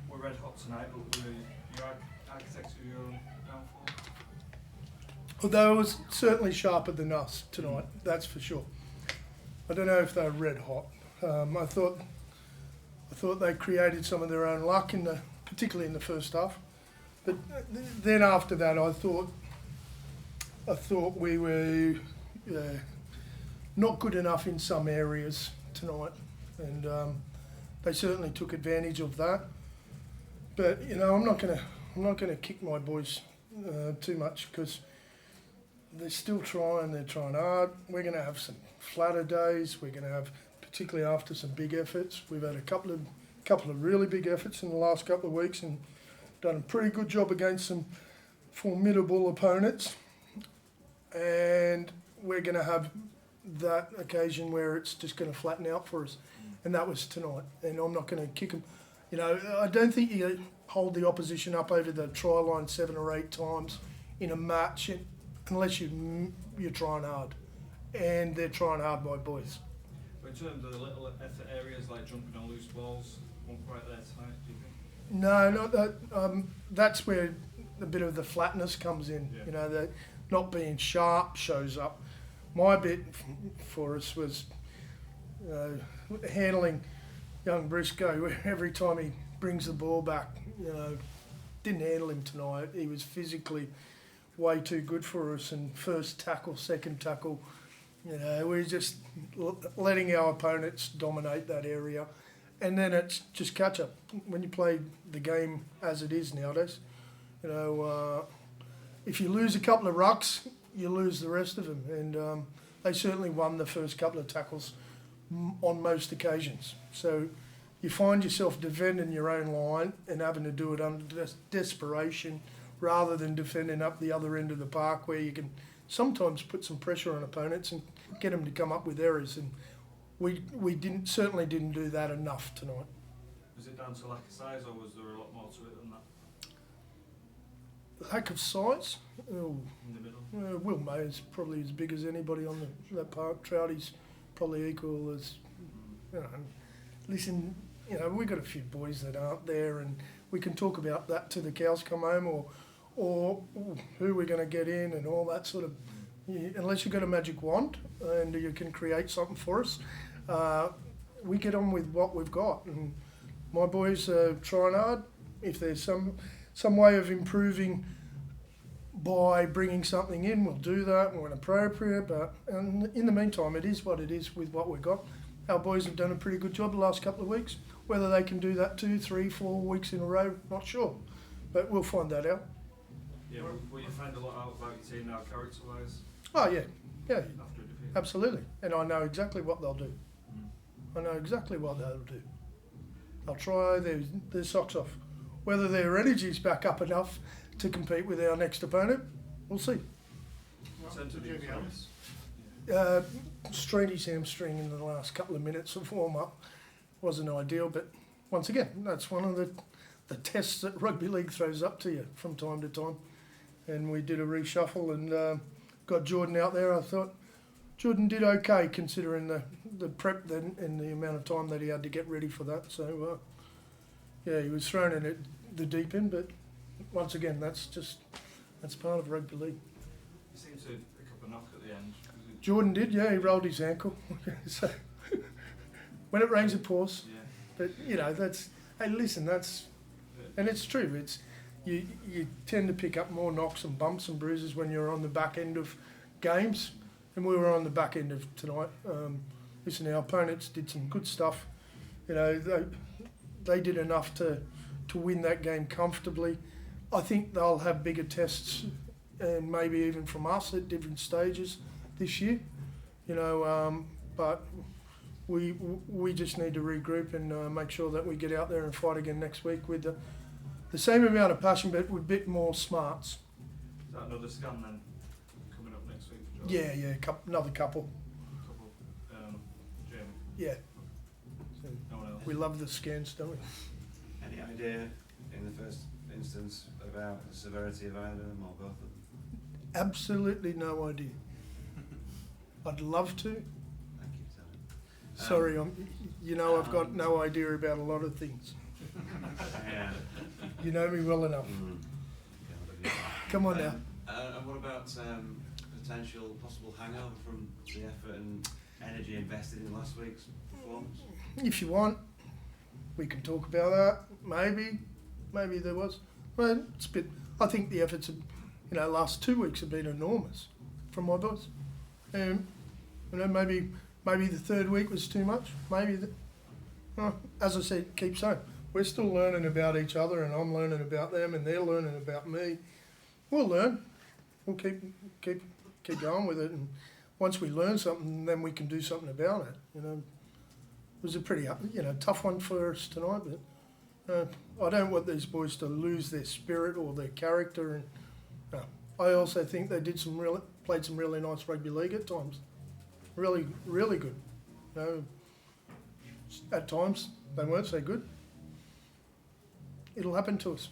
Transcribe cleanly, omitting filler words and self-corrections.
were red hot tonight, but were your architects of your own downfall? Although it was certainly sharper than us tonight, that's for sure. I don't know if they were red hot. I thought they created some of their own luck particularly in the first half. But then after that, I thought we were not good enough in some areas tonight, and they certainly took advantage of that. But I'm not gonna kick my boys too much because they're still trying. They're trying hard. We're going to have some flatter days. We're going to have, particularly after some big efforts. We've had a couple of really big efforts in the last couple of weeks and done a pretty good job against some formidable opponents. And we're going to have that occasion where it's just going to flatten out for us. And that was tonight. And I'm not going to kick them. I don't think you hold the opposition up over the try line 7 or 8 times in a match unless you're trying hard. And they're trying hard, my boys. But in terms of the little effort areas like jumping on loose balls, weren't quite there tonight, do you think? No, not that. That's where a bit of the flatness comes in. Yeah. The not being sharp shows up. My bit for us was handling young Briscoe. Every time he brings the ball back, didn't handle him tonight. He was physically way too good for us. And first tackle, second tackle, we're just letting our opponents dominate that area. And then it's just catch up. When you play the game as it is nowadays, if you lose a couple of rucks, you lose the rest of them. And they certainly won the first couple of tackles on most occasions. So you find yourself defending your own line and having to do it under desperation rather than defending up the other end of the park where you can sometimes put some pressure on opponents and get them to come up with errors. And we certainly didn't do that enough tonight. Was it down to lack of size or was there a lot more to it than that? Lack of size? In the middle? Will May's probably as big as anybody on that park. Trouty's probably equal as, listen, we've got a few boys that aren't there and we can talk about that till the cows come home or who we're going to get in and all that sort of, unless you've got a magic wand and you can create something for us, we get on with what we've got. And my boys are trying hard. If there's some way of improving by bringing something in, we'll do that when appropriate. But in the meantime, it is what it is with what we've got. Our boys have done a pretty good job the last couple of weeks. Whether they can do that 2, 3, 4 weeks in a row, not sure. But we'll find that out. Yeah, will you find a lot out about your team now, character-wise? Oh, yeah. Yeah, After a defeat? absolutely. And I know exactly what they'll do. I know exactly what they'll do. They'll try their socks off. Whether their energy's back up enough to compete with our next opponent, we'll see. Strained his hamstring in the last couple of minutes of warm-up. Wasn't ideal, but once again, that's one of the tests that rugby league throws up to you from time to time. And we did a reshuffle and got Jordan out there. I thought Jordan did okay considering the prep then and the amount of time that he had to get ready for that. So, he was thrown in at the deep end, but once again, that's part of rugby league. He seemed to pick up a knock at the end. Jordan did, he rolled his ankle. So when it rains, it pours. Yeah. But that's. Hey, listen, and it's true. It's you tend to pick up more knocks and bumps and bruises when you're on the back end of games, and we were on the back end of tonight. Listen, our opponents did some good stuff. They did enough to win that game comfortably. I think they'll have bigger tests, and maybe even from us at different stages this year. But we just need to regroup and make sure that we get out there and fight again next week with the same amount of passion, but with a bit more smarts. Is that another scan then coming up next week for Jordan? Yeah, another couple. Jamie? Yeah. So No one else? we love the scans, don't we? Any idea in the first instance about the severity of either of them or both of them? Absolutely no idea. I'd love to. Thank you, Tony. Sorry, I've got no idea about a lot of things. Yeah. You know me well enough. Come on now. And what about potential possible hangover from the effort and energy invested in last week's performance? If you want, we can talk about that. Maybe there was. Well, it's a bit. I think the efforts, last 2 weeks have been enormous from my boys. Maybe the third week was too much. As I said, keep saying, we're still learning about each other, and I'm learning about them, and they're learning about me. We'll learn. We'll keep going with it, and once we learn something, then we can do something about it. It was a pretty tough one for us tonight, but I don't want these boys to lose their spirit or their character. And I also think they played some really nice rugby league at times. Really, really good. At times they weren't so good. It'll happen to us.